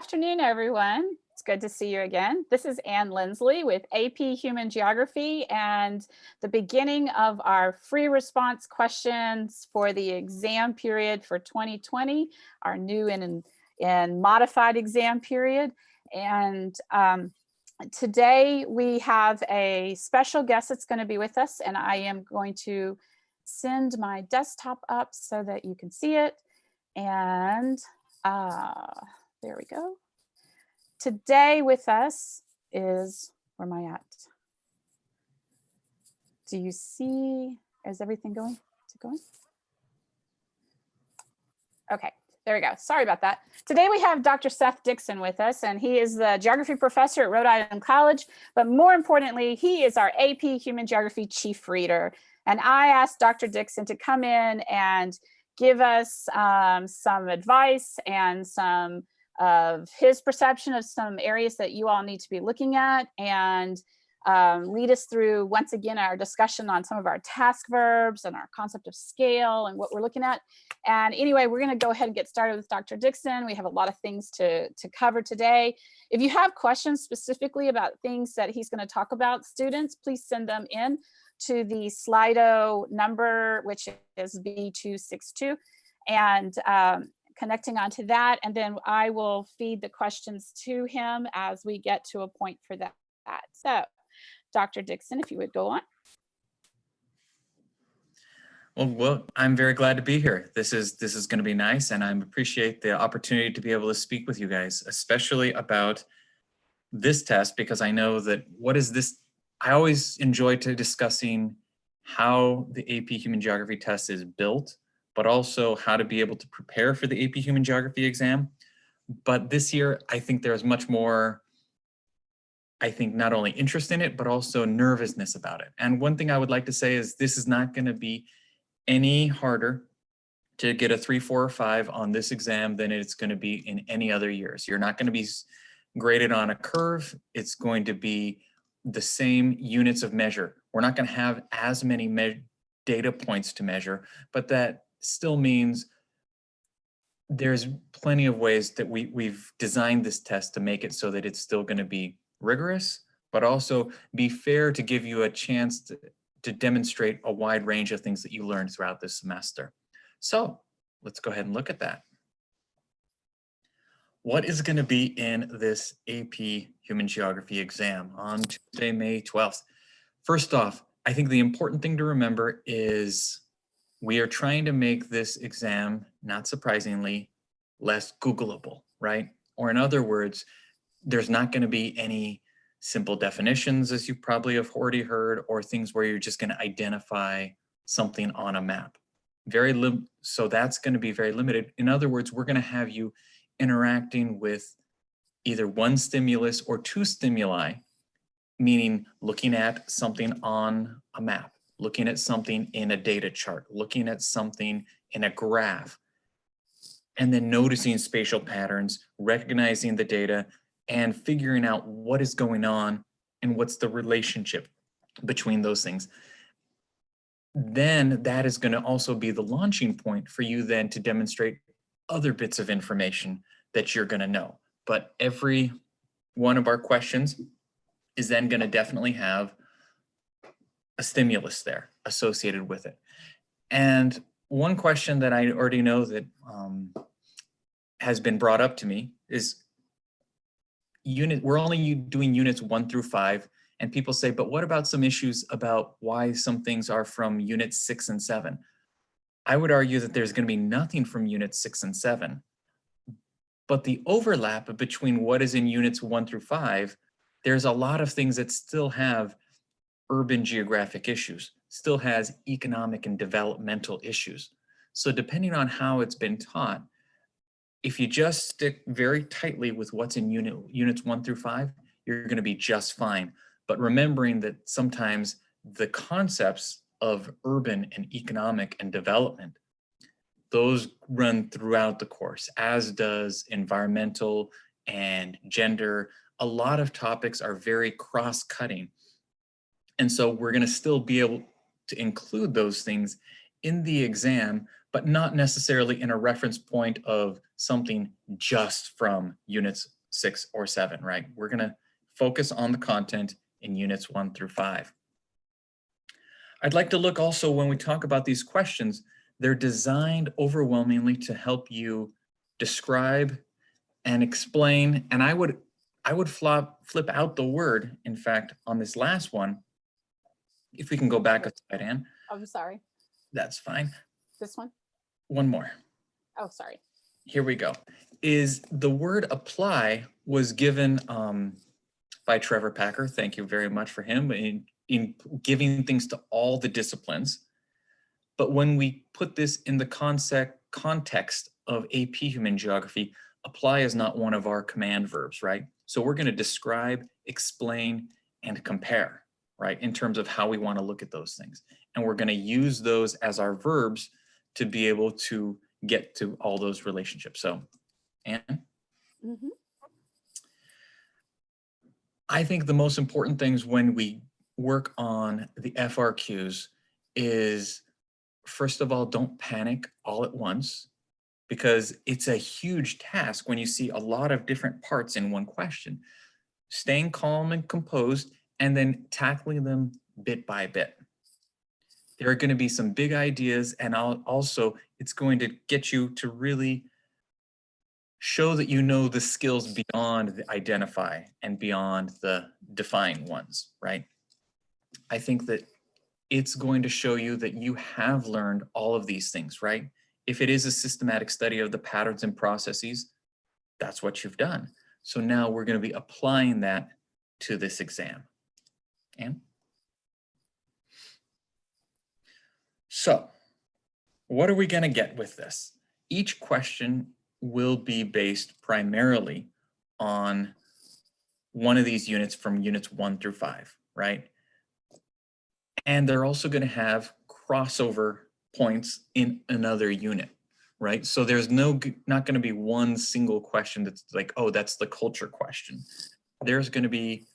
Afternoon, everyone. It's good to see you again. This is Ann Lindsley with AP Human Geography and the beginning of our free response questions for the exam period for 2020, our new and modified exam period. And today we have a special guest that's going to be with us, and I am going to send my desktop up so that you can see it. And there we go. Today with us is, where am I at? Do you see, is everything going? Is it going? Okay, there we go. Sorry about that. Today we have Dr. Seth Dixon with us, and he is the geography professor at Rhode Island College, but more importantly, he is our AP Human Geography chief reader. And I asked Dr. Dixon to come in and give us some advice and some of his perception of some areas that you all need to be looking at, and lead us through, once again, our discussion on some of our task verbs and our concept of scale and what we're looking at. And anyway, we're going to go ahead and get started with Dr. Dixon. We have a lot of things to cover today. If you have questions specifically about things that he's going to talk about, students, please send them in to the Slido number, which is B262. And connecting onto that, and then I will feed the questions to him as we get to a point for that. So, Dr. Dixon, if you would go on. Well, I'm very glad to be here. This is going to be nice, and I appreciate the opportunity to be able to speak with you guys, especially about this test, because I know that I always enjoy discussing how the AP Human Geography test is built, but also how to be able to prepare for the AP Human Geography exam. But this year, I think there's much more, not only interest in it, but also nervousness about it. And one thing I would like to say is this is not going to be any harder to get a 3, 4, or 5 on this exam than it's going to be in any other years. You're not going to be graded on a curve. It's going to be the same units of measure. We're not going to have as many data points to measure, but that still means there's plenty of ways that we've designed this test to make it so that it's still going to be rigorous, but also be fair to give you a chance to demonstrate a wide range of things that you learned throughout this semester. So let's go ahead and look at that. What is going to be in this AP Human Geography exam on Tuesday, May 12th? First off, I think the important thing to remember is we are trying to make this exam, not surprisingly, less Googleable, right? Or in other words, there's not going to be any simple definitions, as you probably have already heard, or things where you're just going to identify something on a map. So that's going to be very limited. In other words, we're going to have you interacting with either one stimulus or two stimuli, meaning looking at something on a map, looking at something in a data chart, looking at something in a graph, and then noticing spatial patterns, recognizing the data, and figuring out what is going on and what's the relationship between those things. Then that is going to also be the launching point for you then to demonstrate other bits of information that you're going to know. But every one of our questions is then going to definitely have a stimulus there associated with it. And one question that I already know that has been brought up to me is we're only doing units 1 through 5, and people say, but what about some issues about why some things are from units 6 and 7? I would argue that there's going to be nothing from units 6 and 7, but the overlap between what is in units 1 through 5, there's a lot of things that still have urban geographic issues, still has economic and developmental issues. So depending on how it's been taught, if you just stick very tightly with what's in units 1 through 5, you're going to be just fine. But remembering that sometimes the concepts of urban and economic and development, those run throughout the course, as does environmental and gender. A lot of topics are very cross-cutting. And so we're going to still be able to include those things in the exam, but not necessarily in a reference point of something just from units 6 or 7, right? We're going to focus on the content in units 1 through 5. I'd like to look also when we talk about these questions, they're designed overwhelmingly to help you describe and explain. And I would flip out the word, in fact, on this last one. If we can go back a slide, Anne. I'm sorry. That's fine. This one? One more. Oh, sorry. Here we go. Is the word apply was given by Trevor Packer. Thank you very much for him in giving things to all the disciplines. But when we put this in the context of AP Human Geography, apply is not one of our command verbs, right? So we're going to describe, explain, and compare, right, in terms of how we want to look at those things. And we're going to use those as our verbs to be able to get to all those relationships. So, Anne? Mm-hmm. I think the most important things when we work on the FRQs is, first of all, don't panic all at once, because it's a huge task when you see a lot of different parts in one question. Staying calm and composed, and then tackling them bit by bit. There are going to be some big ideas, and also it's going to get you to really show that you know the skills beyond the identify and beyond the define ones, right? I think that it's going to show you that you have learned all of these things, right? If it is a systematic study of the patterns and processes, that's what you've done. So now we're going to be applying that to this exam. Anne? So what are we going to get with this? Each question will be based primarily on one of these units from units 1 through 5, right? And they're also going to have crossover points in another unit, right? So there's not going to be one single question that's like, oh, that's the culture question. There's going to be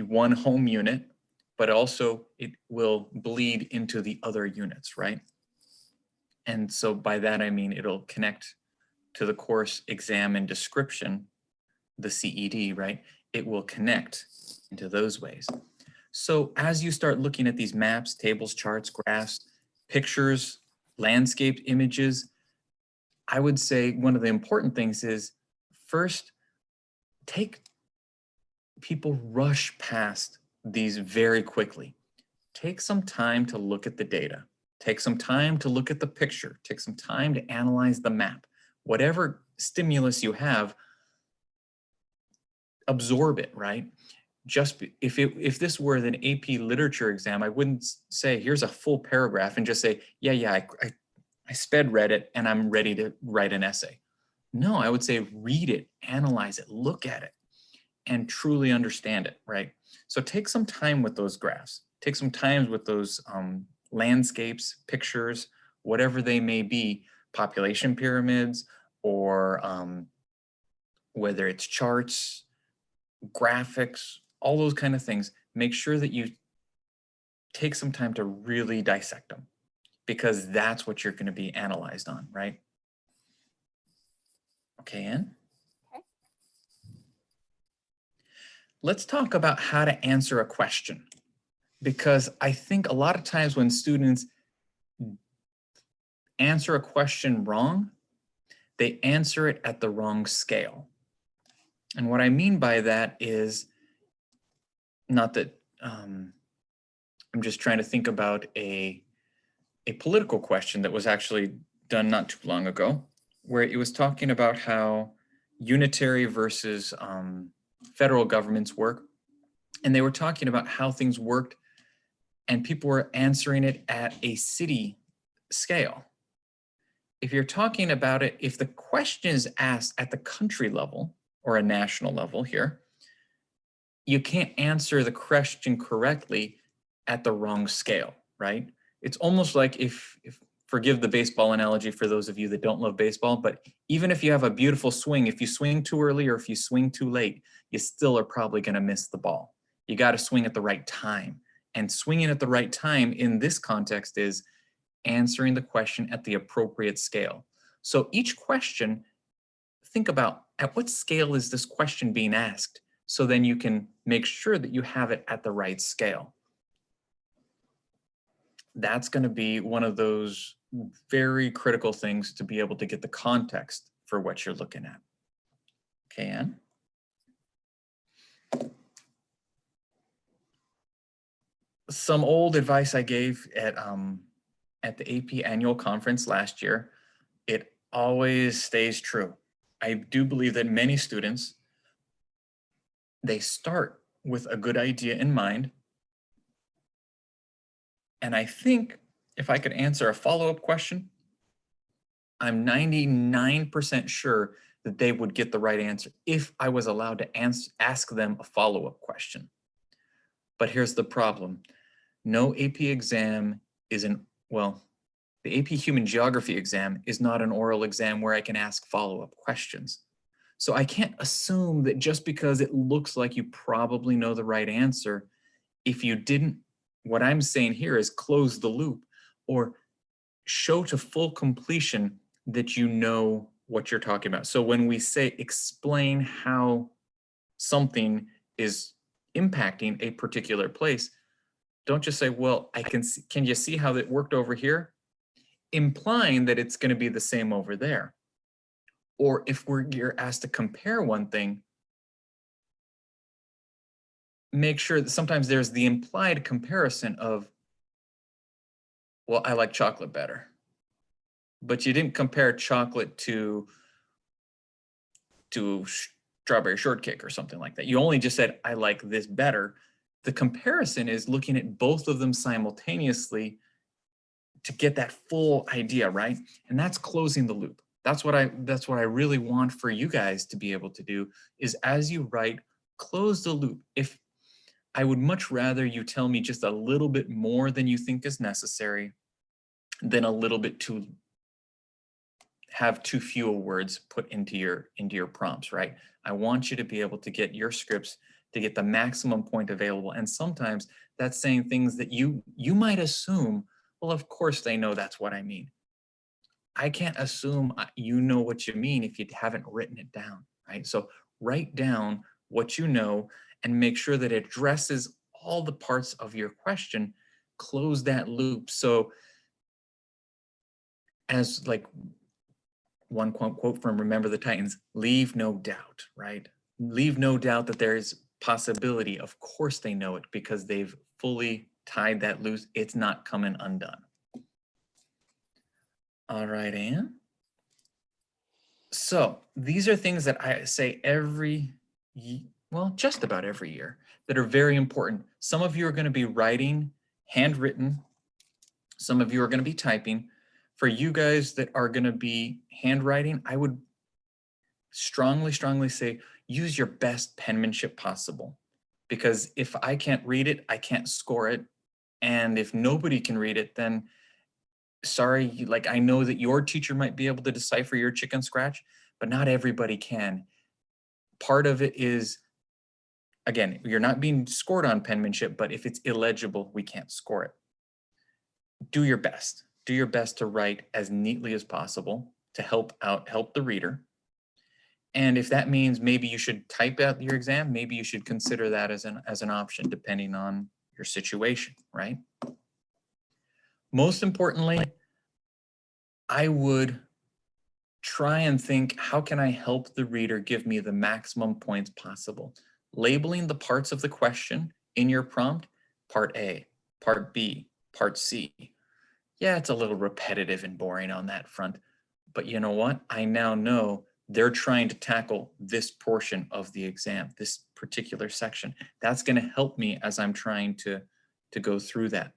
one home unit, but also it will bleed into the other units, right? And so by that, I mean, it'll connect to the course exam and description, the CED, right? It will connect into those ways. So as you start looking at these maps, tables, charts, graphs, pictures, landscaped images, I would say one of the important things is, first, people rush past these very quickly. Take some time to look at the data. Take some time to look at the picture. Take some time to analyze the map. Whatever stimulus you have, absorb it, right? Just if this were an AP literature exam, I wouldn't say, here's a full paragraph and just say, yeah, I sped read it and I'm ready to write an essay. No, I would say read it, analyze it, look at it, and truly understand it, right? So take some time with those graphs. Take some time with those landscapes, pictures, whatever they may be, population pyramids, or whether it's charts, graphics, all those kind of things. Make sure that you take some time to really dissect them, because that's what you're going to be analyzed on, right? Okay, Anne? Okay. Let's talk about how to answer a question, because I think a lot of times when students answer a question wrong, they answer it at the wrong scale. And what I mean by that is, not that I'm just trying to think about a political question that was actually done not too long ago, where it was talking about how unitary versus federal governments work. And they were talking about how things worked, and people were answering it at a city scale. If you're talking about it, if the question is asked at the country level or a national level here, you can't answer the question correctly at the wrong scale, right? It's almost like if forgive the baseball analogy for those of you that don't love baseball, but even if you have a beautiful swing, if you swing too early or if you swing too late, you still are probably going to miss the ball. You got to swing at the right time. And swinging at the right time in this context is answering the question at the appropriate scale. So each question, think about at what scale is this question being asked? So then you can make sure that you have it at the right scale. That's going to be one of those very critical things to be able to get the context for what you're looking at. Okay, Anne? Some old advice I gave at the AP annual conference last year, it always stays true. I do believe that many students, they start with a good idea in mind. And I think if I could answer a follow-up question, I'm 99% sure that they would get the right answer if I was allowed to ask them a follow-up question. But here's the problem. No AP exam is the AP Human Geography exam is not an oral exam where I can ask follow-up questions. So I can't assume that just because it looks like you probably know the right answer, if you didn't, what I'm saying here is close the loop or show to full completion that you know what you're talking about. So when we say explain how something is impacting a particular place, don't just say, well, I can see, can you see how it worked over here? Implying that it's going to be the same over there. Or if you're asked to compare one thing, make sure that sometimes there's the implied comparison of, well, I like chocolate better. But you didn't compare chocolate to strawberry shortcake or something like that. You only just said, I like this better. The comparison is looking at both of them simultaneously to get that full idea, right? And that's closing the loop. That's what I really want for you guys to be able to do is as you write, close the loop. If I would much rather you tell me just a little bit more than you think is necessary than a little bit have too few words put into your prompts, right? I want you to be able to get your scripts to get the maximum point available. And sometimes that's saying things that you might assume, well, of course they know that's what I mean. I can't assume you know what you mean if you haven't written it down, right? So write down what you know and make sure that it addresses all the parts of your question, close that loop. So as like one quote from Remember the Titans, leave no doubt, right? Leave no doubt that there is possibility. Of course they know it because they've fully tied that loose. It's not coming undone. All right, Anne. So these are things that I say just about every year that are very important. Some of you are going to be writing handwritten. Some of you are going to be typing. For you guys that are going to be handwriting, I would strongly say use your best penmanship possible. Because if I can't read it, I can't score it. And if nobody can read it, then sorry, like I know that your teacher might be able to decipher your chicken scratch, but not everybody can. Part of it is, again, you're not being scored on penmanship, but if it's illegible, we can't score it. Do your best. Do your best to write as neatly as possible to help the reader. And if that means maybe you should type out your exam, maybe you should consider that as an option depending on your situation, right? Most importantly, I would try and think, how can I help the reader give me the maximum points possible? Labeling the parts of the question in your prompt, part A, part B, part C. Yeah, it's a little repetitive and boring on that front, but you know what? I now know they're trying to tackle this portion of the exam, this particular section. That's going to help me as I'm trying to go through that.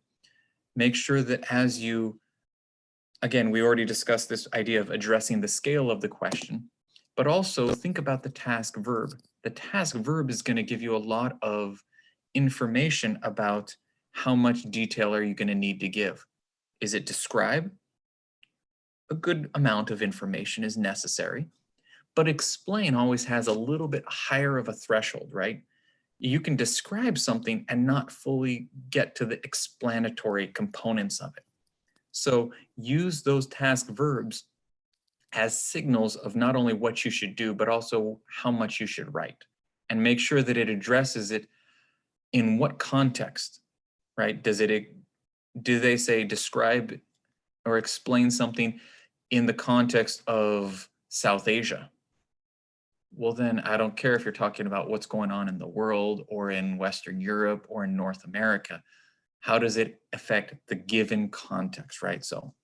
Make sure that as you, again, we already discussed this idea of addressing the scale of the question, but also think about the task verb. The task verb is going to give you a lot of information about how much detail are you going to need to give. Is it describe? A good amount of information is necessary, but explain always has a little bit higher of a threshold, right? You can describe something and not fully get to the explanatory components of it. So use those task verbs as signals of not only what you should do, but also how much you should write. And make sure that it addresses it in what context, right? Do they say describe or explain something in the context of South Asia? Well, then I don't care if you're talking about what's going on in the world or in Western Europe or in North America. How does it affect the given context, right? So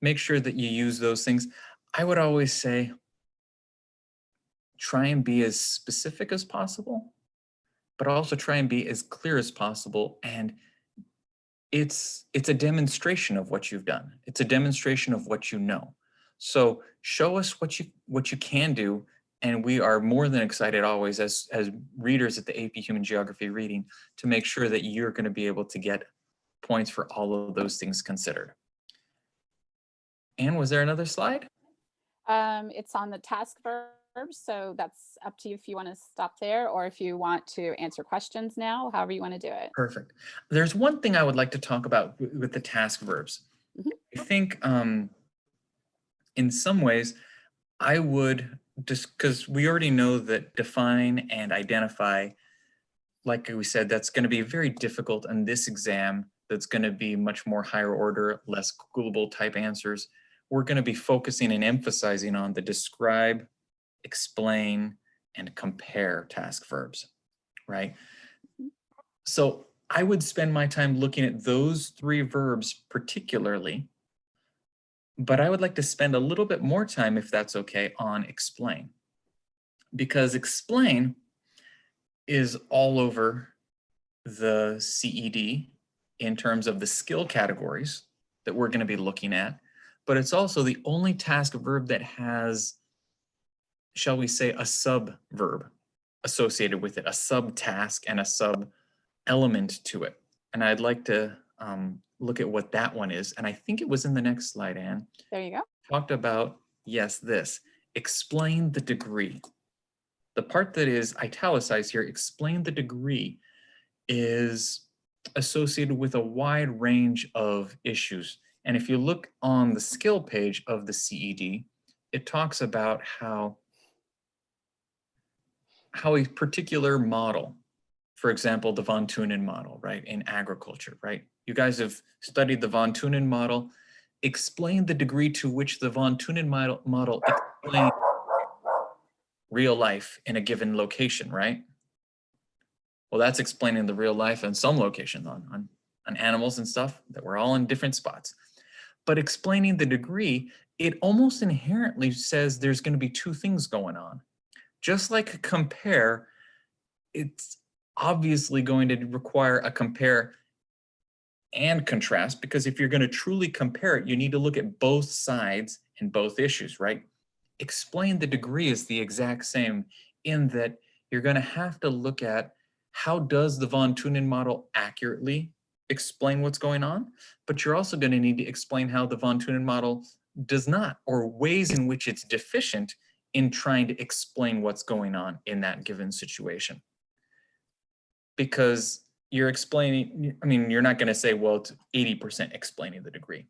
make sure that you use those things. I would always say try and be as specific as possible, but also try and be as clear as possible. And it's a demonstration of what you've done. It's a demonstration of what you know. So show us what you can do, and we are more than excited always as readers at the AP Human Geography reading to make sure that you're going to be able to get points for all of those things considered. And was there another slide? It's on the task verbs, so that's up to you if you want to stop there or if you want to answer questions now, however you want to do it. Perfect. There's one thing I would like to talk about with the task verbs. I think in some ways I would just, because we already know that define and identify, like we said, that's going to be very difficult on this exam. That's going to be much more higher order, less Googleable type answers. We're going to be focusing and emphasizing on the describe, explain, and compare task verbs, right? So I would spend my time looking at those three verbs particularly, but I would like to spend a little bit more time, if that's okay, on explain. Because explain is all over the CED in terms of the skill categories that we're going to be looking at, but it's also the only task verb that has, shall we say, a subverb associated with it, a subtask and a sub element to it. And I'd like to look at what that one is. And I think it was in the next slide, Anne. There you go. Talked about, yes, this. Explain the degree. The part that is italicized here, explain the degree, is associated with a wide range of issues. And if you look on the skill page of the CED, it talks about how a particular model, for example, the von Thunen model, right, in agriculture, right? You guys have studied the von Thunen model. Explain the degree to which the von Thunen model explains real life in a given location, right? Well, that's explaining the real life in some locations on animals and stuff that we're all in different spots. But explaining the degree, it almost inherently says there's going to be two things going on. Just like compare, it's obviously going to require a compare and contrast, because if you're going to truly compare it, you need to look at both sides and both issues, right? Explain the degree is the exact same in that you're going to have to look at how does the von Thunen model accurately explain what's going on, but you're also going to need to explain how the von Thunen model does not, or ways in which it's deficient in trying to explain what's going on in that given situation. Because you're explaining, I mean, you're not going to say, well, it's 80% explaining the degree,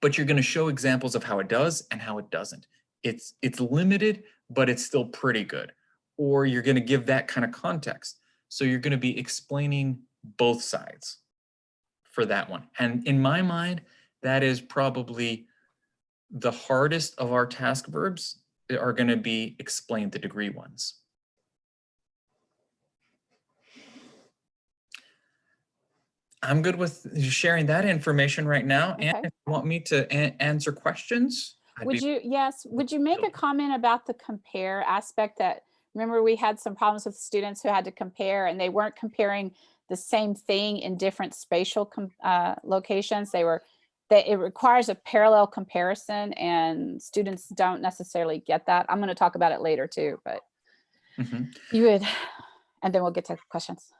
but you're going to show examples of how it does and how it doesn't. It's limited, but it's still pretty good. Or you're going to give that kind of context. So you're going to be explaining both sides for that one. And in my mind, that is probably the hardest of our task verbs are going to be explain the degree ones. I'm good with sharing that information right now. Okay. And if you want me to answer questions, Would you make a comment about the compare aspect? That, remember, we had some problems with students who had to compare and they weren't comparing the same thing in different spatial locations. It requires a parallel comparison and students don't necessarily get that. I'm going to talk about it later too, but you would, and then we'll get to questions.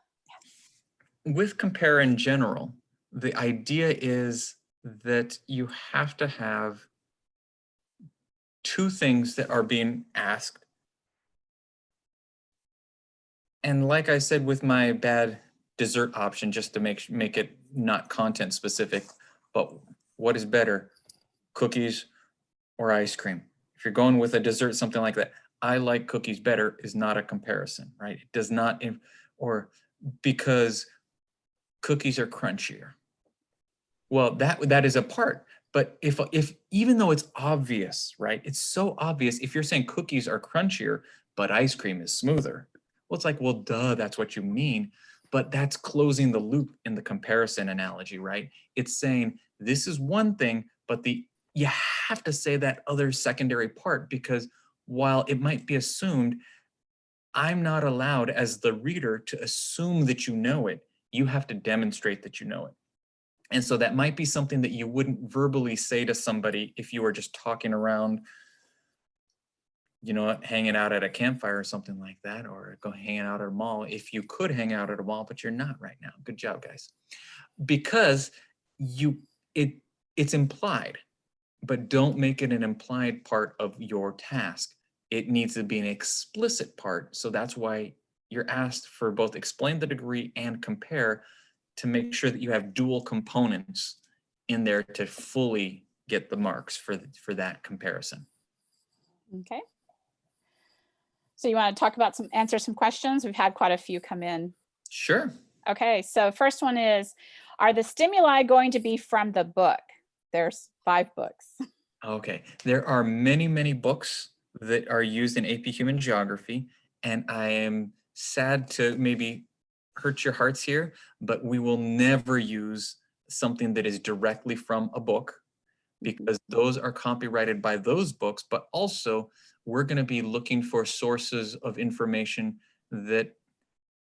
With compare in general, the idea is that you have to have two things that are being asked. And like I said, with my bad dessert option, just to make it not content specific, but what is better, cookies or ice cream? If you're going with a dessert, something like that, I like cookies better is not a comparison, right? It does not, or because cookies are crunchier. Well, that is a part. But if even though it's obvious, right? It's so obvious. If you're saying cookies are crunchier, but ice cream is smoother, well, it's like, well, duh, that's what you mean. But that's closing the loop in the comparison analogy, right? It's saying this is one thing, but you have to say that other secondary part, because while it might be assumed, I'm not allowed as the reader to assume that you know it. You have to demonstrate that you know it. And so that might be something that you wouldn't verbally say to somebody if you were just talking around, you know, hanging out at a campfire or something like that, or go hanging out at a mall. If you could hang out at a mall, but you're not right now. Good job, guys. Because it's implied, but don't make it an implied part of your task. It needs to be an explicit part. So that's why you're asked for both explain the degree and compare, to make sure that you have dual components in there to fully get the marks for that comparison. Okay. So you want to talk about answer some questions? We've had quite a few come in. Sure. Okay, so first one is, are the stimuli going to be from the book? There's 5 books. Okay, there are many, many books that are used in AP Human Geography, and I am sad to maybe hurt your hearts here, but we will never use something that is directly from a book, because those are copyrighted by those books, but also we're going to be looking for sources of information that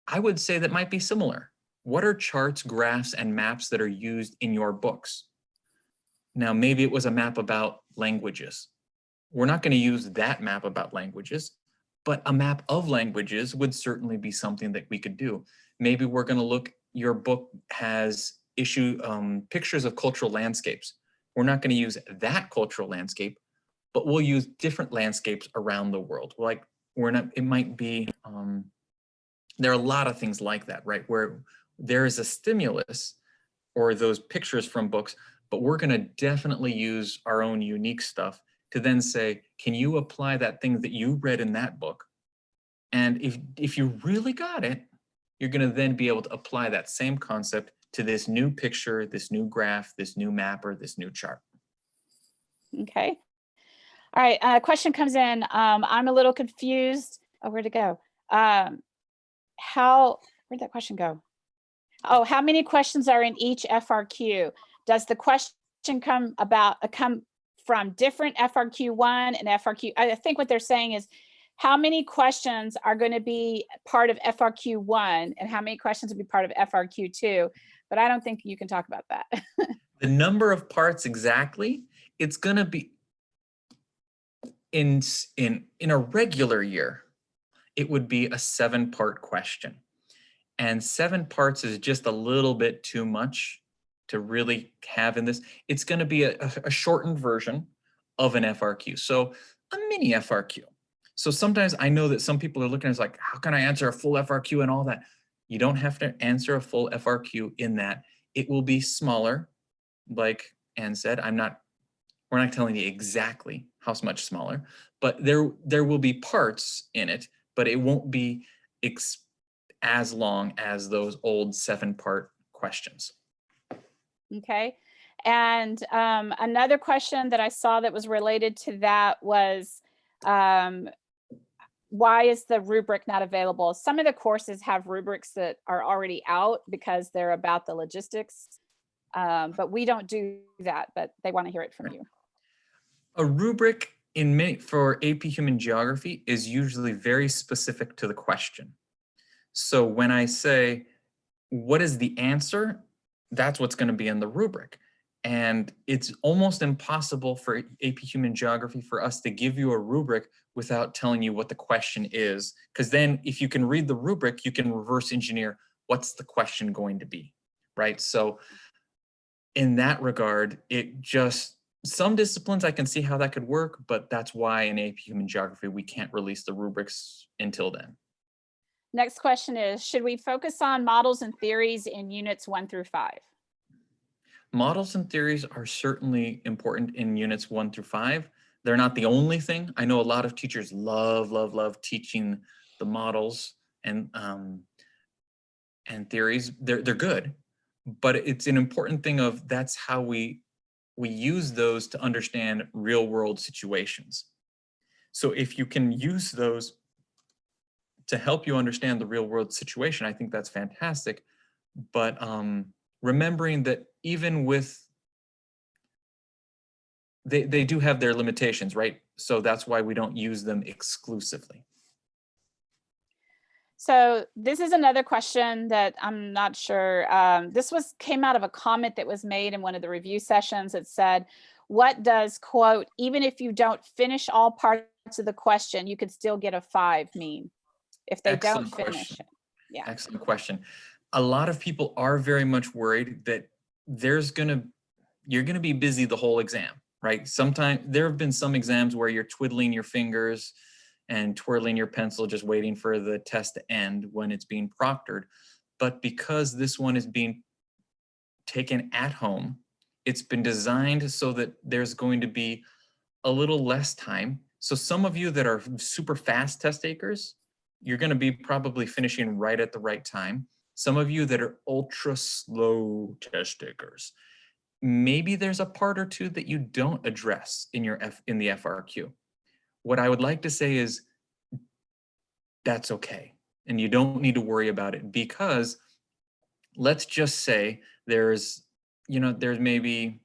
I would say that might be similar. What are charts, graphs, and maps that are used in your books? Now, maybe it was a map about languages. We're not going to use that map about languages, but a map of languages would certainly be something that we could do. Maybe we're going to look, your book has pictures of cultural landscapes. We're not going to use that cultural landscape, but we'll use different landscapes around the world. Like it might be, there are a lot of things like that, right? Where there is a stimulus or those pictures from books, but we're going to definitely use our own unique stuff to then say, can you apply that thing that you read in that book? And if you really got it, you're going to then be able to apply that same concept to this new picture, this new graph, this new map, or this new chart. Okay. All right, a question comes in. I'm a little confused. Oh, where'd it go? Where'd that question go? Oh, how many questions are in each FRQ? Does the question come from different FRQ1 and FRQ? I think what they're saying is, how many questions are going to be part of FRQ1 and how many questions will be part of FRQ2? But I don't think you can talk about that. The number of parts exactly, it's going to be in a regular year, it would be a 7-part question. And 7 parts is just a little bit too much to really have in this. It's going to be a shortened version of an FRQ. So a mini FRQ. So sometimes I know that some people are looking at it like, how can I answer a full FRQ and all that? You don't have to answer a full FRQ in that. It will be smaller, like Anne said. We're not telling you exactly how much smaller, but there will be parts in it, but it won't be as long as those old 7-part questions. Okay. And another question that I saw that was related to that was, why is the rubric not available? Some of the courses have rubrics that are already out because they're about the logistics, but we don't do that, but they want to hear it from you. A rubric for AP Human Geography is usually very specific to the question. So when I say, what is the answer? That's what's going to be in the rubric. And it's almost impossible for AP Human Geography for us to give you a rubric without telling you what the question is. Because then if you can read the rubric, you can reverse engineer what's the question going to be, right? So in that regard, some disciplines I can see how that could work, but that's why in AP Human Geography, we can't release the rubrics until then. Next question is, should we focus on models and theories in units 1 through 5? Models and theories are certainly important in units 1 through 5. They're not the only thing. I know a lot of teachers love teaching the models and theories. They're good, but it's an important thing of that's how we use those to understand real world situations. So if you can use those to help you understand the real world situation, I think that's fantastic. But remembering that even with, they do have their limitations, right? So that's why we don't use them exclusively. So this is another question that I'm not sure. This came out of a comment that was made in one of the review sessions. It said, what does, quote, even if you don't finish all parts of the question, you could still get a 5 mean if they don't finish it? Yeah. Excellent question. A lot of people are very much worried that you're gonna be busy the whole exam, right? Sometimes there have been some exams where you're twiddling your fingers and twirling your pencil, just waiting for the test to end when it's being proctored. But because this one is being taken at home, it's been designed so that there's going to be a little less time. So some of you that are super fast test takers, you're going to be probably finishing right at the right time. Some of you that are ultra slow test takers, maybe there's a part or two that you don't address in the FRQ. What I would like to say is that's okay. And you don't need to worry about it, because let's just say there's maybe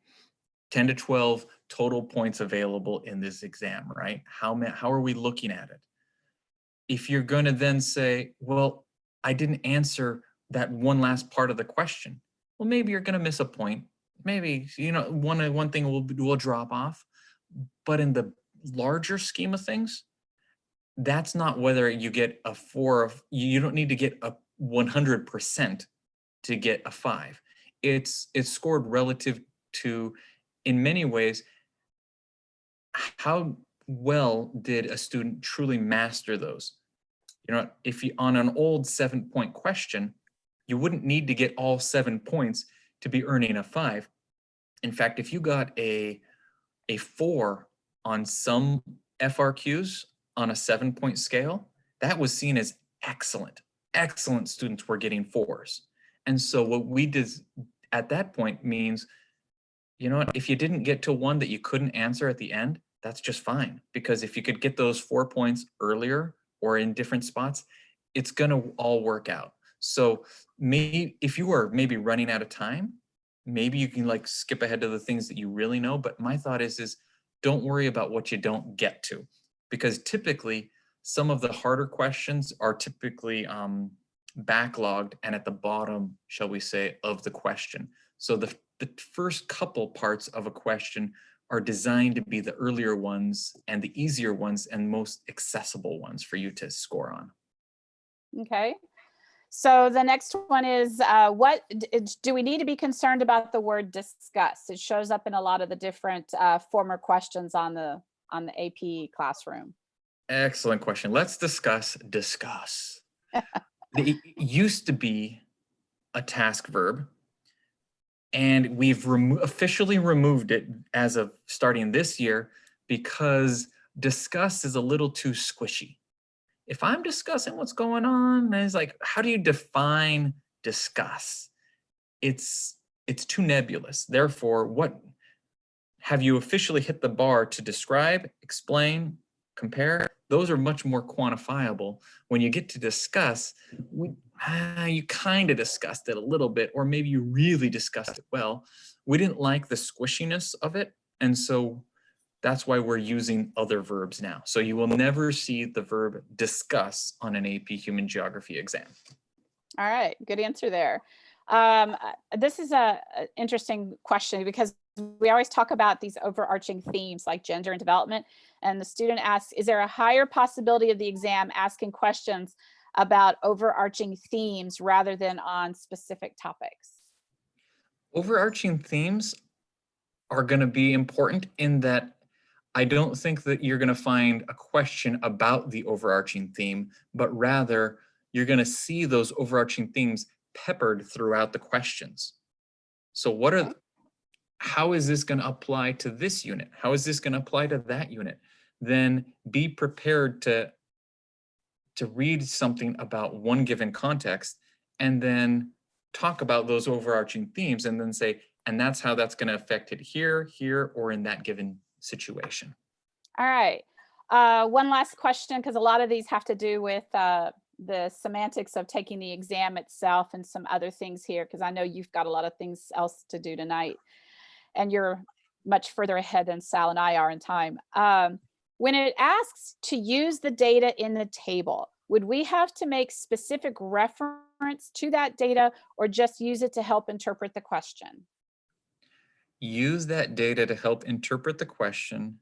10 to 12 total points available in this exam, right? How are we looking at it? If you're going to then say, well, I didn't answer that one last part of the question, well, maybe you're going to miss a point. Maybe, one thing will drop off. But in the larger scheme of things, that's not whether you get a 4. You don't need to get a 100% to get a 5. It's scored relative to, in many ways, how well did a student truly master those. If you, on an old 7-point question, you wouldn't need to get all 7 points to be earning a 5. In fact, if you got a 4 on some FRQs on a 7-point scale, that was seen as excellent. Excellent students were getting 4s. And so what we did at that point means, if you didn't get to one that you couldn't answer at the end, that's just fine. Because if you could get those 4 points earlier or in different spots, it's going to all work out. So maybe if you are maybe running out of time, maybe you can skip ahead to the things that you really know. But my thought is don't worry about what you don't get to, because typically some of the harder questions are typically backlogged and at the bottom, shall we say, of the question. So the first couple parts of a question are designed to be the earlier ones and the easier ones and most accessible ones for you to score on. Okay. So the next one is, what do we need to be concerned about the word discuss? It shows up in a lot of the different former questions on the AP classroom. Excellent question. Let's discuss. It used to be a task verb, and we've officially removed it as of starting this year because discuss is a little too squishy. If I'm discussing what's going on, it's like, how do you define discuss? It's too nebulous. Therefore, what have you officially hit the bar to describe, explain, compare? Those are much more quantifiable. When you get to discuss, you kind of discussed it a little bit, or maybe you really discussed it well. We didn't like the squishiness of it, and so that's why we're using other verbs now. So you will never see the verb discuss on an AP Human Geography exam. All right, good answer there. This is an interesting question because we always talk about these overarching themes like gender and development. And the student asks, is there a higher possibility of the exam asking questions about overarching themes rather than on specific topics? Overarching themes are going to be important in that I don't think that you're going to find a question about the overarching theme, but rather you're going to see those overarching themes peppered throughout the questions. So what are how is this going to apply to this unit? How is this going to apply to that unit? Then be prepared to read something about one given context and then talk about those overarching themes and then say, and that's how that's going to affect it here, here, or in that given situation. All right. One last question, because a lot of these have to do with the semantics of taking the exam itself and some other things here, because I know you've got a lot of things else to do tonight and you're much further ahead than Sal and I are in time. When it asks to use the data in the table, would we have to make specific reference to that data or just use it to help interpret the question? Use that data to help interpret the question.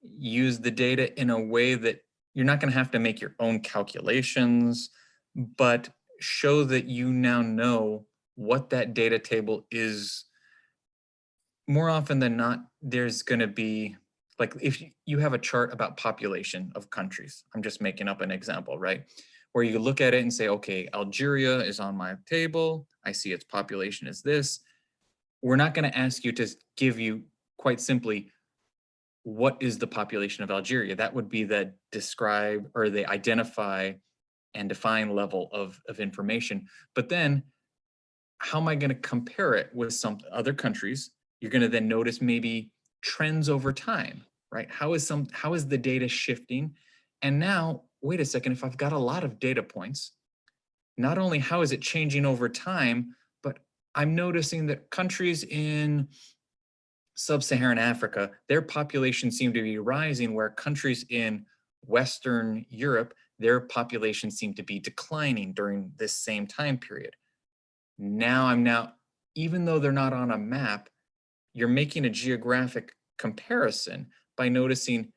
Use the data in a way that you're not going to have to make your own calculations, but show that you now know what that data table is. More often than not, there's going to be, like if you have a chart about population of countries, I'm just making up an example, right? Where you look at it and say, okay, Algeria is on my table. I see its population is this. We're not going to ask you to give you quite simply, what is the population of Algeria? That would be the describe or the identify and define level of information. But then how am I going to compare it with some other countries? You're going to then notice maybe trends over time, right? How is the data shifting? And now, wait a second, if I've got a lot of data points, not only how is it changing over time, but I'm noticing that countries in sub-Saharan Africa, their population seem to be rising, where countries in Western Europe, their population seem to be declining during this same time period. Now, even though they're not on a map, you're making a geographic comparison by noticing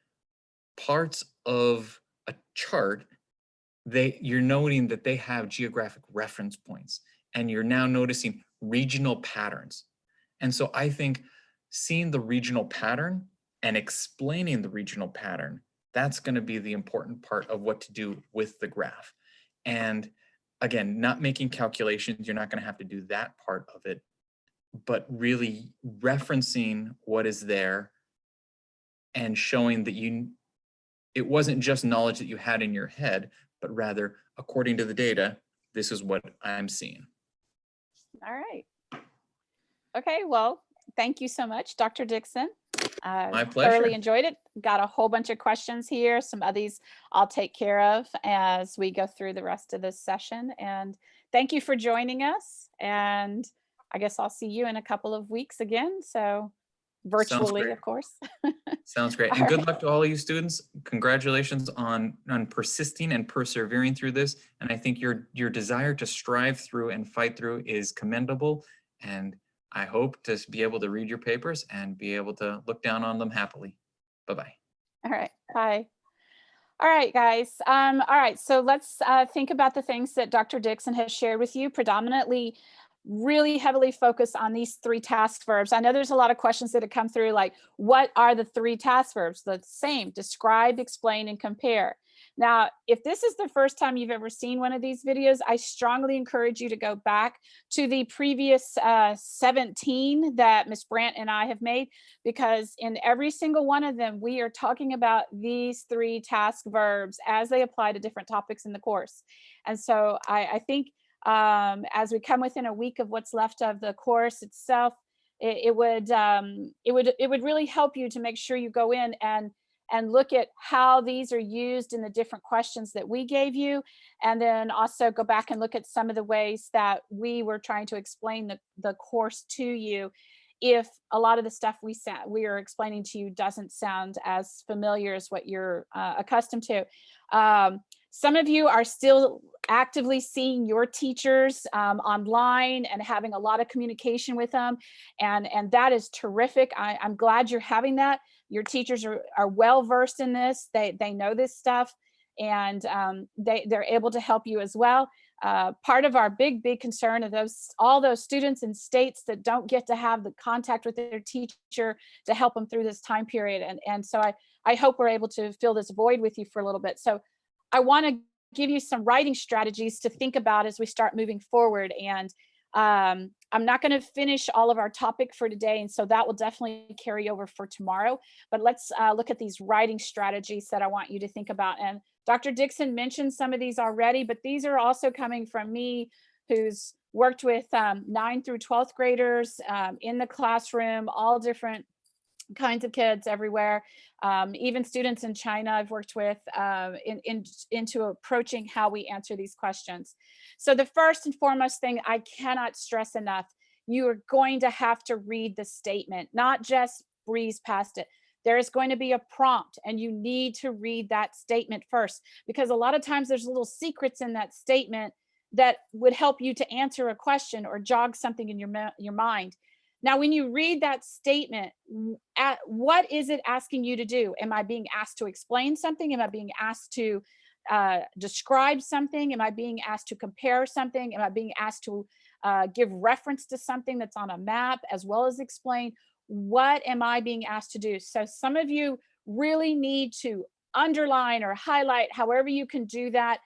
parts of a chart, you're noting that they have geographic reference points, and you're now noticing regional patterns. And so I think seeing the regional pattern and explaining the regional pattern, that's going to be the important part of what to do with the graph. And again, not making calculations, you're not going to have to do that part of it, but really referencing what is there and showing that it wasn't just knowledge that you had in your head, but rather, according to the data, this is what I'm seeing. All right. Okay, well, thank you so much, Dr. Dixon. My pleasure. Thoroughly enjoyed it. Got a whole bunch of questions here. Some of these I'll take care of as we go through the rest of this session. And thank you for joining us. And I guess I'll see you in a couple of weeks again. So virtually, of course. Sounds great. And good luck to all of you students. Congratulations on persisting and persevering through this. And I think your desire to strive through and fight through is commendable. And I hope to be able to read your papers and be able to look down on them happily. Bye-bye. All right. Bye. All right, guys. All right. So let's think about the things that Dr. Dixon has shared with you, predominantly really heavily focused on these 3 task verbs. I know there's a lot of questions that have come through, like, what are the 3 task verbs? The same: describe, explain, and compare. Now, if this is the first time you've ever seen one of these videos, I strongly encourage you to go back to the previous 17 that Ms. Brandt and I have made, because in every single one of them, we are talking about these 3 task verbs as they apply to different topics in the course. And so I think as we come within a week of what's left of the course itself, it would really help you to make sure you go in and look at how these are used in the different questions that we gave you, and then also go back and look at some of the ways that we were trying to explain the course to you, if a lot of the stuff we are explaining to you doesn't sound as familiar as what you're accustomed to. Some of you are still actively seeing your teachers online and having a lot of communication with them, and that is terrific. I'm glad you're having that. Your teachers are well versed in this. They know this stuff, and they're able to help you as well. Part of our big concern of all those students in states that don't get to have the contact with their teacher to help them through this time period, and so I hope we're able to fill this void with you for a little bit. So I want to give you some writing strategies to think about as we start moving forward. And I'm not going to finish all of our topic for today, and so that will definitely carry over for tomorrow. But let's look at these writing strategies that I want you to think about. And Dr. Dixon mentioned some of these already, but these are also coming from me, who's worked with 9th through 12th graders in the classroom, all different kinds of kids everywhere, even students in China I've worked with into approaching how we answer these questions. So the first and foremost thing I cannot stress enough, you are going to have to read the statement, not just breeze past it. There is going to be a prompt and you need to read that statement first, because a lot of times there's little secrets in that statement that would help you to answer a question or jog something in your mind. Now, when you read that statement, what is it asking you to do? Am I being asked to explain something? Am I being asked to describe something? Am I being asked to compare something? Am I being asked to give reference to something that's on a map as well as explain? What am I being asked to do? So some of you really need to underline or highlight, however you can do that.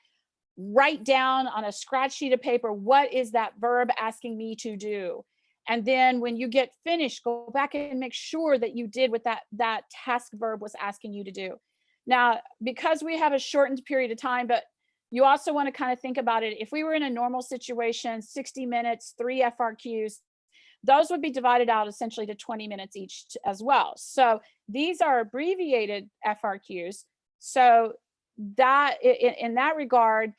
Write down on a scratch sheet of paper, what is that verb asking me to do? And then when you get finished, go back and make sure that you did what that task verb was asking you to do. Now, because we have a shortened period of time, but you also want to kind of think about it. If we were in a normal situation, 60 minutes, 3 FRQs, those would be divided out essentially to 20 minutes each as well. So these are abbreviated FRQs. So that in that regard,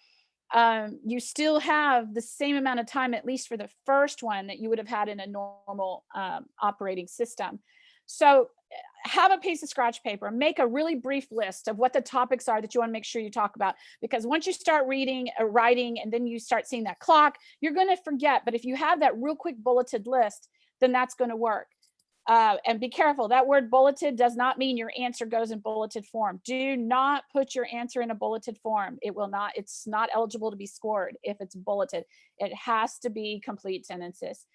you still have the same amount of time, at least for the first one, that you would have had in a normal operating system. So have a piece of scratch paper, make a really brief list of what the topics are that you want to make sure you talk about, because once you start reading or writing and then you start seeing that clock, you're going to forget. But if you have that real quick bulleted list, then that's going to work. And be careful, that word bulleted does not mean your answer goes in bulleted form. Do not put your answer in a bulleted form. It's not eligible to be scored if it's bulleted. It has to be complete sentences.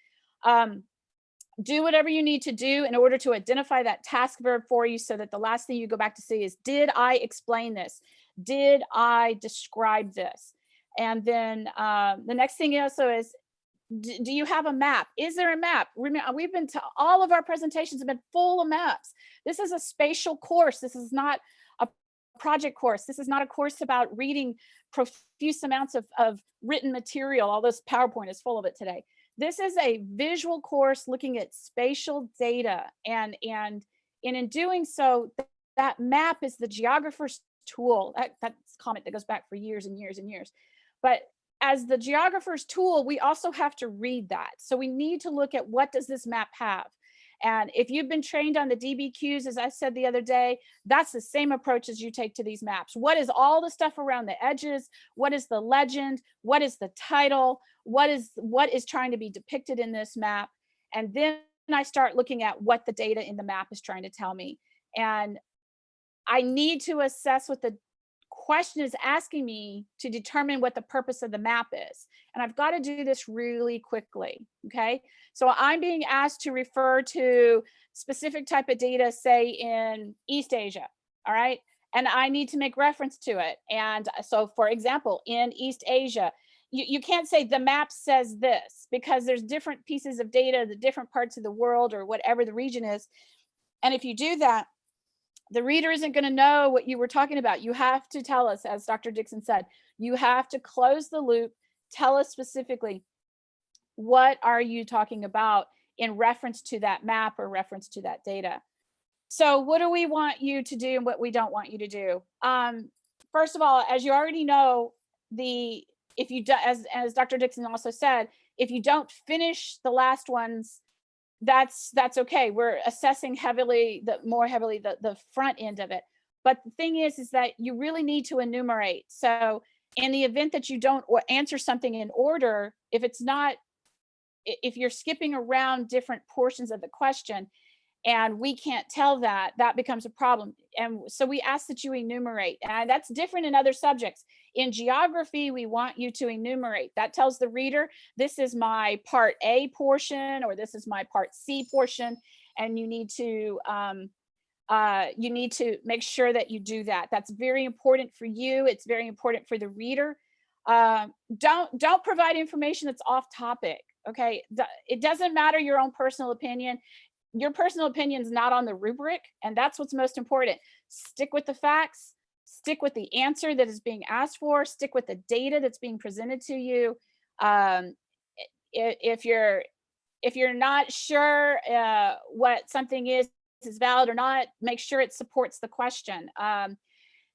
Do whatever you need to do in order to identify that task verb for you, so that the last thing you go back to see is, did I explain this? Did I describe this? And then the next thing also is, do you have a map? Is there a map? Remember, all of our presentations have been full of maps. This is a spatial course. This is not a project course. This is not a course about reading profuse amounts of written material. All this PowerPoint is full of it today. This is a visual course looking at spatial data. And in doing so, that map is the geographer's tool. That's a comment that goes back for years and years and years. But as the geographer's tool, we also have to read that. So we need to look at, what does this map have? And if you've been trained on the DBQs, as I said the other day, that's the same approach as you take to these maps. What is all the stuff around the edges? What is the legend? What is the title? What is trying to be depicted in this map? And then I start looking at what the data in the map is trying to tell me. And I need to assess what the question is asking me to determine what the purpose of the map is. And I've got to do this really quickly, okay? So I'm being asked to refer to specific type of data, say in East Asia, all right? And I need to make reference to it. And so, for example, in East Asia, you can't say the map says this, because there's different pieces of data, the different parts of the world or whatever the region is. And if you do that, the reader isn't going to know what you were talking about. You have to tell us, as Dr. Dixon said, you have to close the loop, tell us specifically, what are you talking about in reference to that map or reference to that data? So what do we want you to do and what we don't want you to do? First of all, as you already know, if you do, as Dr. Dixon also said, if you don't finish the last ones, that's okay. We're assessing more heavily the front end of it. But the thing is that you really need to enumerate. So in the event that you don't answer something in order, if you're skipping around different portions of the question and we can't tell that becomes a problem. And so we ask that you enumerate. And that's different in other subjects. In geography, we want you to enumerate. That tells the reader, this is my part A portion, or this is my part C portion. And you need to make sure that you do that. That's very important for you. It's very important for the reader. Don't provide information that's off topic. Okay, it doesn't matter your own personal opinion. Your personal opinion is not on the rubric, and that's what's most important. Stick with the facts, stick with the answer that is being asked for, stick with the data that's being presented to you. Um, if you're not sure what something is valid or not, make sure it supports the question.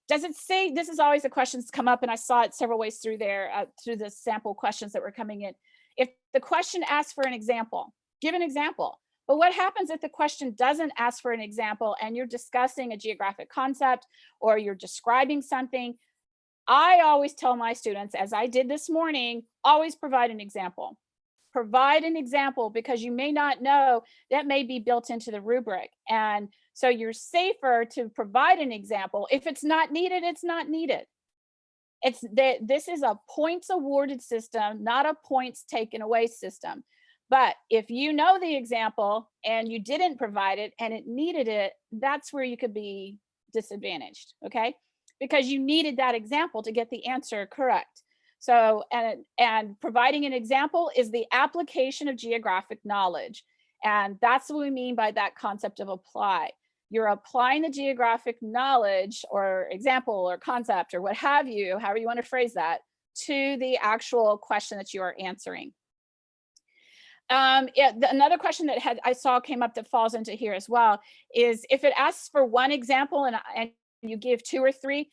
Does it say, this is always a question that's come up, and I saw it several ways through there, through the sample questions that were coming in. If the question asks for an example, give an example. But what happens if the question doesn't ask for an example and you're discussing a geographic concept or you're describing something? I always tell my students, as I did this morning, always provide an example. Provide an example, because you may not know that may be built into the rubric. And so you're safer to provide an example. If it's not needed, it's not needed. It's that this is a points awarded system, not a points taken away system. But if you know the example and you didn't provide it and it needed it, that's where you could be disadvantaged, okay? Because you needed that example to get the answer correct. So, and providing an example is the application of geographic knowledge. And that's what we mean by that concept of apply. You're applying the geographic knowledge or example or concept or what have you, however you want to phrase that, to the actual question that you are answering. Another question that I saw came up that falls into here as well is if it asks for one example and you give two or three,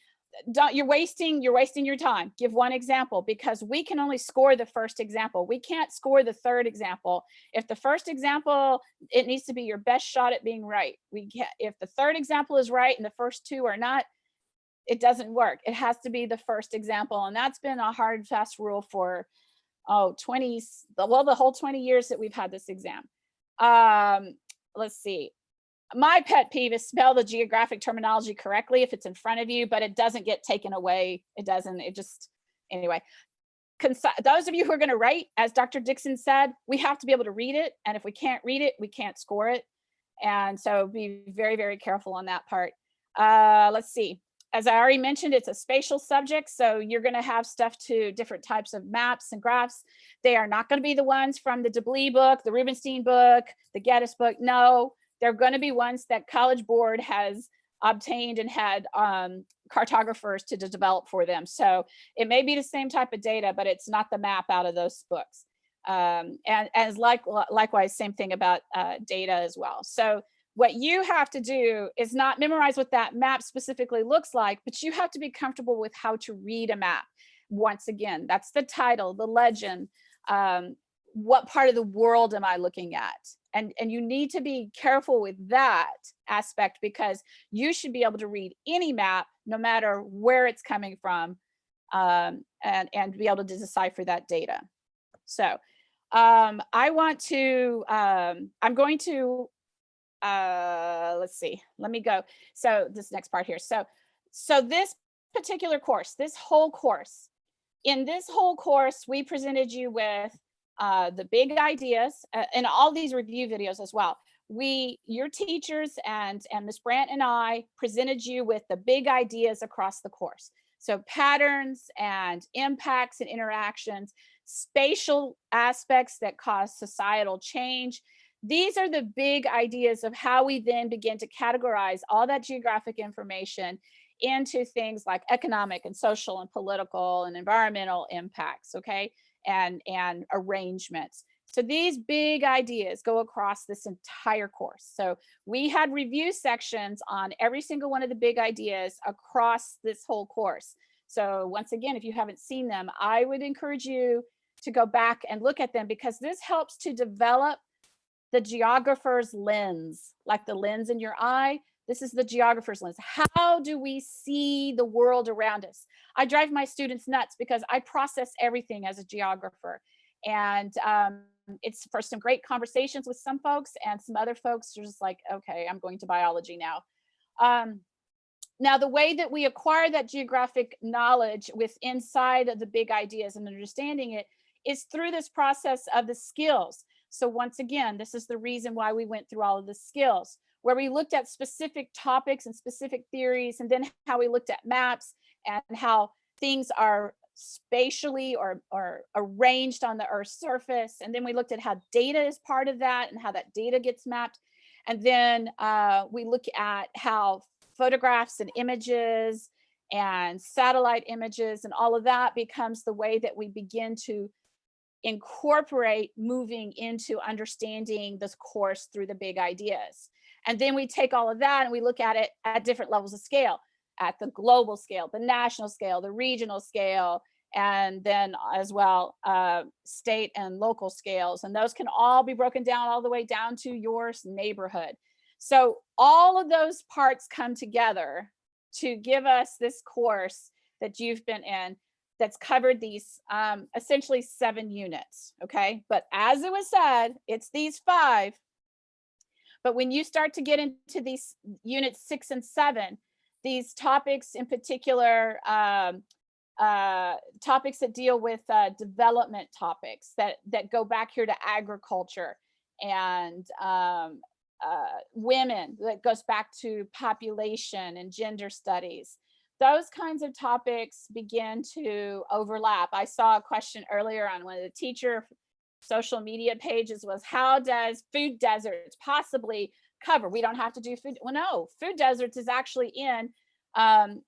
you're wasting your time. Give one example, because we can only score the first example. We can't score the third example. If the first example, it needs to be your best shot at being right. If the third example is right and the first two are not, it doesn't work. It has to be the first example. And that's been a hard, fast rule for the whole 20 years that we've had this exam. Let's see. My pet peeve is spell the geographic terminology correctly if it's in front of you, but it doesn't get taken away. Anyway. Those of you who are going to write, as Dr. Dixon said, we have to be able to read it. And if we can't read it, we can't score it. And so be very, very careful on that part. Let's see. As I already mentioned, it's a spatial subject. So you're going to have stuff to different types of maps and graphs. They are not going to be the ones from the Deblis book, the Rubenstein book, the Geddes book. No. They're going to be ones that College Board has obtained and had cartographers to develop for them. So it may be the same type of data, but it's not the map out of those books. And as likewise, same thing about data as well. So what you have to do is not memorize what that map specifically looks like, but you have to be comfortable with how to read a map. Once again, that's the title, the legend. What part of the world am I looking at? And you need to be careful with that aspect, because you should be able to read any map, no matter where it's coming from, and be able to decipher that data. So I'm going to, let's see, let me go. So this next part here. So this particular course, in this whole course, we presented you with the big ideas and all these review videos as well. Your teachers and Ms. Brandt and I presented you with the big ideas across the course. So patterns and impacts and interactions, spatial aspects that cause societal change. These are the big ideas of how we then begin to categorize all that geographic information into things like economic and social and political and environmental impacts, okay? And arrangements. So these big ideas go across this entire course. So we had review sections on every single one of the big ideas across this whole course. So once again, if you haven't seen them, I would encourage you to go back and look at them, because this helps to develop the geographer's lens, like the lens in your eye. This is the geographer's lens. How do we see the world around us? I drive my students nuts because I process everything as a geographer. And it's for some great conversations with some folks, and some other folks are just like, okay, I'm going to biology now. Now, the way that we acquire that geographic knowledge with inside of the big ideas and understanding it is through this process of the skills. So once again, this is the reason why we went through all of the skills, where we looked at specific topics and specific theories, and then how we looked at maps and how things are spatially or arranged on the Earth's surface. And then we looked at how data is part of that and how that data gets mapped. And then we look at how photographs and images and satellite images and all of that becomes the way that we begin to incorporate moving into understanding this course through the big ideas. And then we take all of that and we look at it at different levels of scale, at the global scale, the national scale, the regional scale, and then as well state and local scales. And those can all be broken down all the way down to your neighborhood. So all of those parts come together to give us this course that you've been in that's covered these essentially 7 units, okay? But as it was said, it's these 5. But when you start to get into these units 6 and 7, these topics in particular, topics that deal with development topics that go back here to agriculture and women, that goes back to population and gender studies. Those kinds of topics begin to overlap. I saw a question earlier on one of the teacher social media pages was, how does food deserts possibly cover? We don't have to do food. Well, no, food deserts is actually in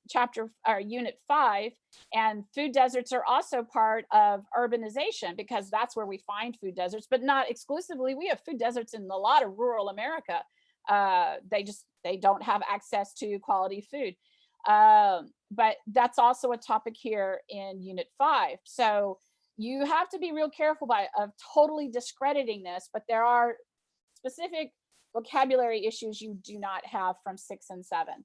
chapter or unit 5, and food deserts are also part of urbanization because that's where we find food deserts, but not exclusively. We have food deserts in a lot of rural America. They don't have access to quality food. But that's also a topic here in unit 5. So you have to be real careful of totally discrediting this, but there are specific vocabulary issues you do not have from 6 and 7.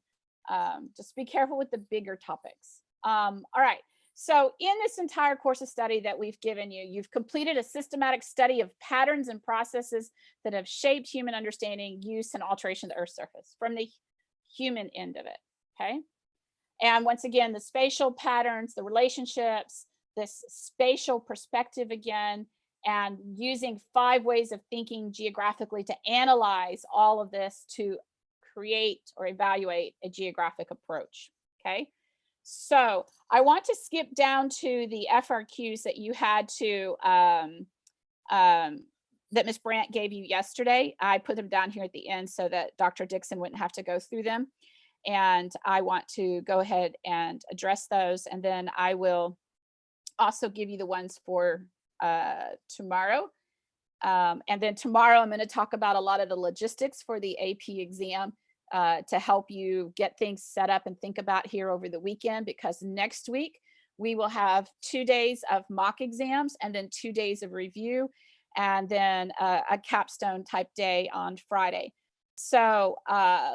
Just be careful with the bigger topics. All right, so in this entire course of study that we've given you, you've completed a systematic study of patterns and processes that have shaped human understanding, use, and alteration of the Earth's surface from the human end of it, okay? And once again, the spatial patterns, the relationships, this spatial perspective again, and using 5 ways of thinking geographically to analyze all of this to create or evaluate a geographic approach, okay? So I want to skip down to the FRQs that you had to, that Ms. Brandt gave you yesterday. I put them down here at the end so that Dr. Dixon wouldn't have to go through them. And I want to go ahead and address those. And then I will also give you the ones for tomorrow. And then tomorrow I'm going to talk about a lot of the logistics for the AP exam to help you get things set up and think about here over the weekend, because next week we will have 2 days of mock exams and then 2 days of review, and then a capstone type day on Friday. So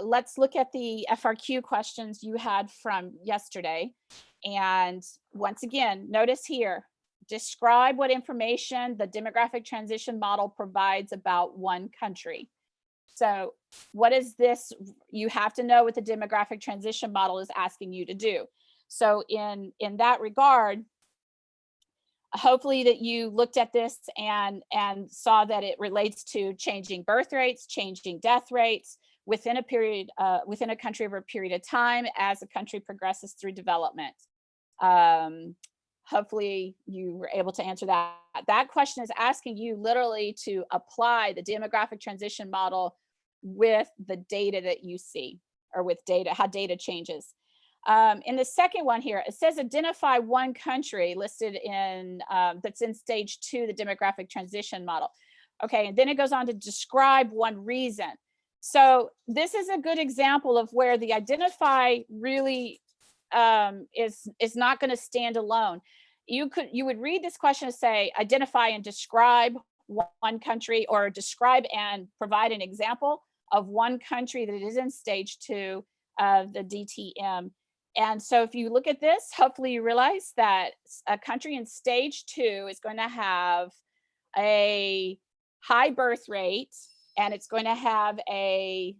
let's look at the FRQ questions you had from yesterday. And once again, notice here, describe what information the demographic transition model provides about one country. So what is this? You have to know what the demographic transition model is asking you to do. So in that regard, hopefully that you looked at this and saw that it relates to changing birth rates, changing death rates within a period, within a country over a period of time as a country progresses through development. Hopefully you were able to answer that. That question is asking you literally to apply the demographic transition model with the data that you see, or with data, how data changes. In the second one here, it says identify one country listed in that's in stage 2, the demographic transition model. Okay, and then it goes on to describe one reason. So this is a good example of where the identify really is not going to stand alone. You would read this question and say identify and describe one country, or describe and provide an example of one country that is in stage 2 of the DTM. And so if you look at this, hopefully you realize that a country in stage 2 is going to have a high birth rate, and it's going to have a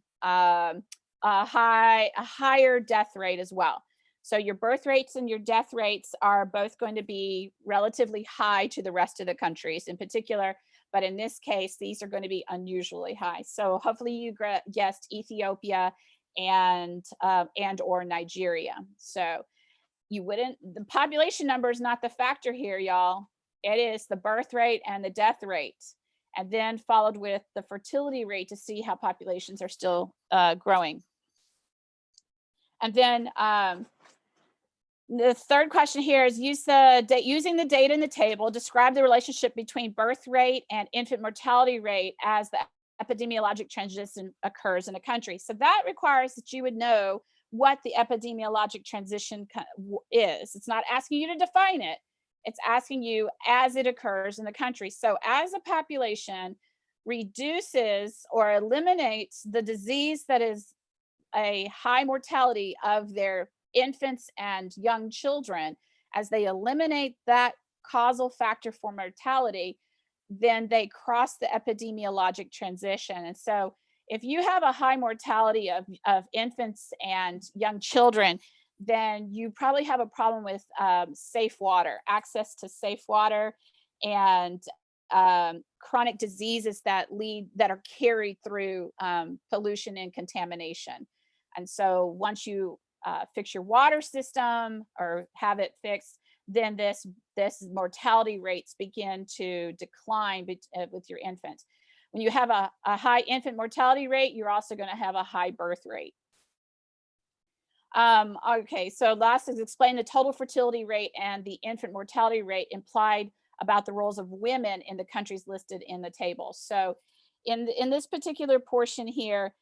higher death rate as well. So your birth rates and your death rates are both going to be relatively high to the rest of the countries in particular, but in this case, these are going to be unusually high. So hopefully you guessed Ethiopia and or Nigeria. So the population number is not the factor here, y'all. It is the birth rate and the death rate, and then followed with the fertility rate to see how populations are still growing. And then the third question here is using the data in the table, describe the relationship between birth rate and infant mortality rate as the epidemiologic transition occurs in a country. So that requires that you would know what the epidemiologic transition is. It's not asking you to define it. It's asking you as it occurs in the country. So as a population reduces or eliminates the disease that is a high mortality of their infants and young children, as they eliminate that causal factor for mortality, then they cross the epidemiologic transition. And so if you have a high mortality of infants and young children, then you probably have a problem with safe water, access to safe water, and chronic diseases that are carried through pollution and contamination. And so once you fix your water system or have it fixed, then this mortality rates begin to decline with your infant. When you have a high infant mortality rate, you're also going to have a high birth rate. Okay, so last is explain the total fertility rate and the infant mortality rate implied about the roles of women in the countries listed in the table. So in this particular portion here,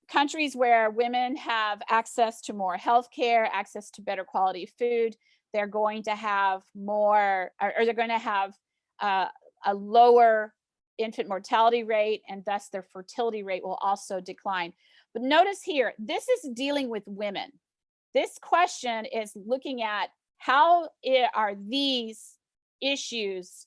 countries where women have access to more healthcare, access to better quality food, they're going to have more, or they're going to have a lower infant mortality rate, and thus their fertility rate will also decline. But notice here, this is dealing with women. This question is looking at how are these issues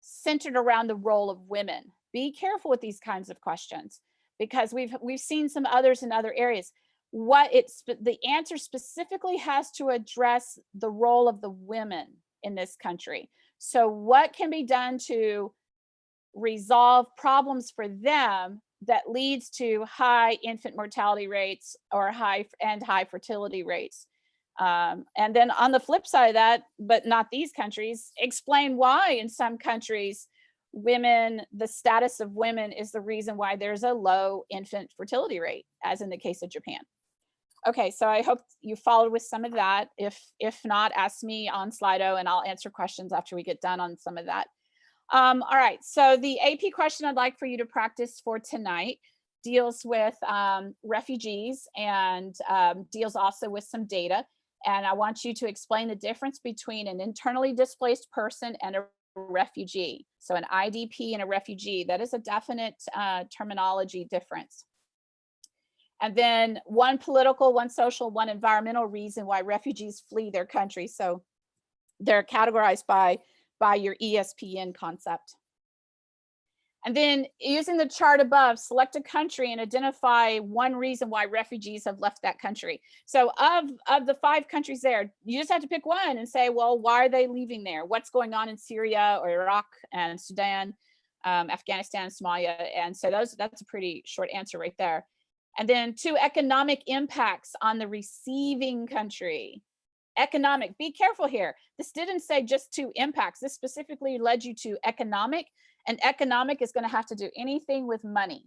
centered around the role of women. Be careful with these kinds of questions, because we've seen some others in other areas. The answer specifically has to address the role of the women in this country. So what can be done to resolve problems for them that leads to high infant mortality rates or high fertility rates? And then on the flip side of that, but not these countries, explain why in some countries the status of women is the reason why there's a low infant fertility rate, as in the case of Japan. Okay, so I hope you followed with some of that. If not, ask me on Slido and I'll answer questions after we get done on some of that. All right, so the AP question I'd like for you to practice for tonight deals with refugees and deals also with some data. And I want you to explain the difference between an internally displaced person and a refugee. So an IDP and a refugee, that is a definite terminology difference. And then one political, one social, one environmental reason why refugees flee their country. So they're categorized by your ESPN concept. And then using the chart above, select a country and identify one reason why refugees have left that country. So of the 5 countries there, you just have to pick one and say, well, why are they leaving there? What's going on in Syria or Iraq and Sudan, Afghanistan, Somalia? And so that's a pretty short answer right there. And then 2 economic impacts on the receiving country. Economic, be careful here. This didn't say just 2 impacts. This specifically led you to economic, and economic is going to have to do anything with money.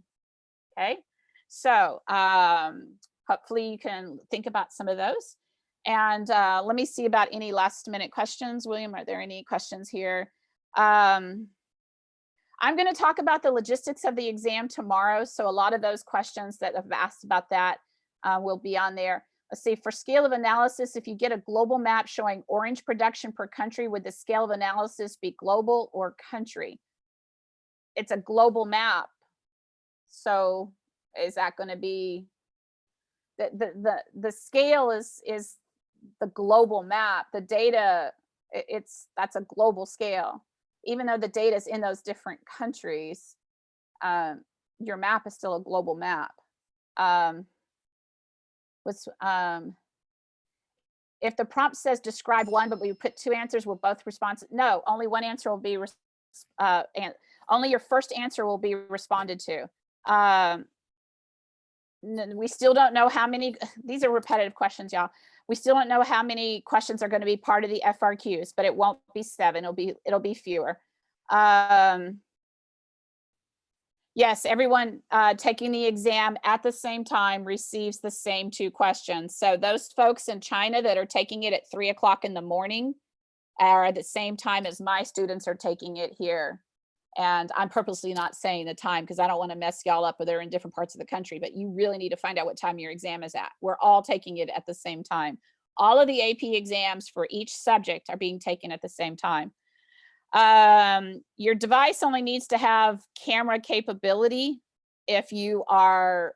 Okay, so hopefully you can think about some of those. And let me see about any last minute questions. William, are there any questions here? I'm going to talk about the logistics of the exam tomorrow. So a lot of those questions that have asked about that will be on there. Let's see, for scale of analysis, if you get a global map showing orange production per country, would the scale of analysis be global or country? It's a global map. So is that going to be, the scale is the global map. The data, that's a global scale. Even though the data is in those different countries, your map is still a global map. If the prompt says describe one, but we put 2 answers, will both responses? No, only one answer will be, only your first answer will be responded to. We still don't know how many, these are repetitive questions, y'all. We still don't know how many questions are going to be part of the FRQs, but it won't be 7. It'll be fewer. Yes, everyone taking the exam at the same time receives the same 2 questions. So those folks in China that are taking it at 3 o'clock in the morning are at the same time as my students are taking it here. And I'm purposely not saying the time because I don't want to mess y'all up or they're in different parts of the country, but you really need to find out what time your exam is at. We're all taking it at the same time. All of the AP exams for each subject are being taken at the same time. Your device only needs to have camera capability if you are,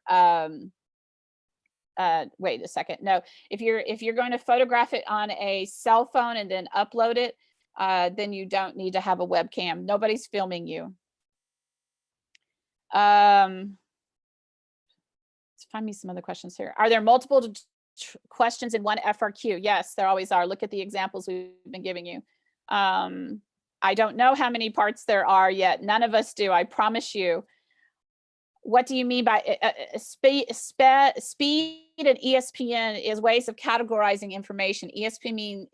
wait a second. No, if you're going to photograph it on a cell phone and then upload it, then you don't need to have a webcam. Nobody's filming you. Let's find me some other questions here. Are there multiple questions in one FRQ? Yes, there always are. Look at the examples we've been giving you. I don't know how many parts there are yet. None of us do, I promise you. What do you mean by speed and ESPN is ways of categorizing information. ESPN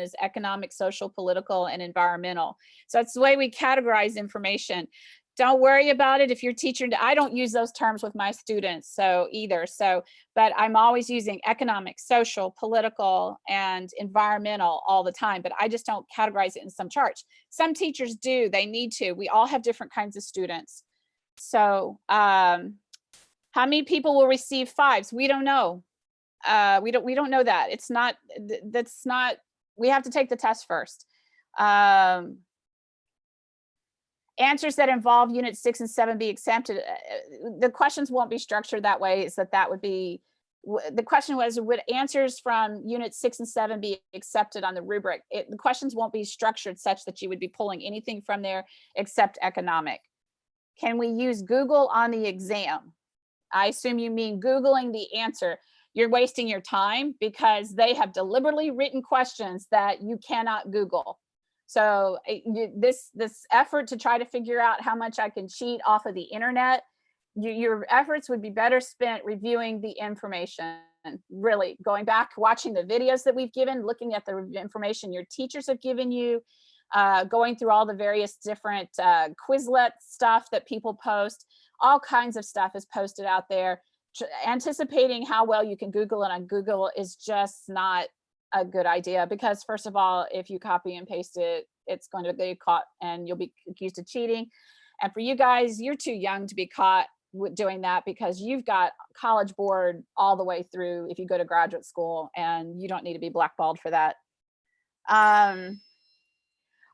is economic, social, political, and environmental. So it's the way we categorize information. Don't worry about it if your teacher, I don't use those terms with my students so either. So, but I'm always using economic, social, political, and environmental all the time, but I just don't categorize it in some charts. Some teachers do, they need to. We all have different kinds of students. So how many people will receive 5s? We don't know. We don't know that. It's not, that's not, we have to take the test first. Answers that involve unit 6 and 7 be exempted. The questions won't be structured that way. Is that would be, the question was, would answers from unit 6 and 7 be accepted on the rubric? The questions won't be structured such that you would be pulling anything from there except economic. Can we use Google on the exam? I assume you mean Googling the answer. You're wasting your time because they have deliberately written questions that you cannot Google. So this effort to try to figure out how much I can cheat off of the internet, your efforts would be better spent reviewing the information, really going back, watching the videos that we've given, looking at the information your teachers have given you, going through all the various different quizlet stuff that people post. All kinds of stuff is posted out there. Anticipating how well you can Google it on Google is just not a good idea, because first of all, if you copy and paste it, it's going to get caught and you'll be accused of cheating. And for you guys, you're too young to be caught doing that because you've got College Board all the way through if you go to graduate school, and you don't need to be blackballed for that.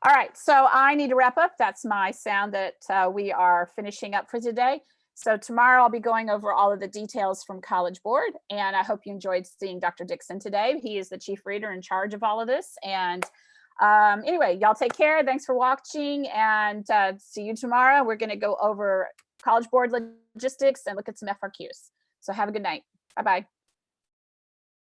All right, so I need to wrap up. That's my sound that we are finishing up for today. So tomorrow I'll be going over all of the details from College Board, and I hope you enjoyed seeing Dr. Dixon today. He is the chief reader in charge of all of this. And anyway, y'all take care. Thanks for watching, and see you tomorrow. We're gonna go over College Board logistics and look at some FRQs. So have a good night. Bye-bye.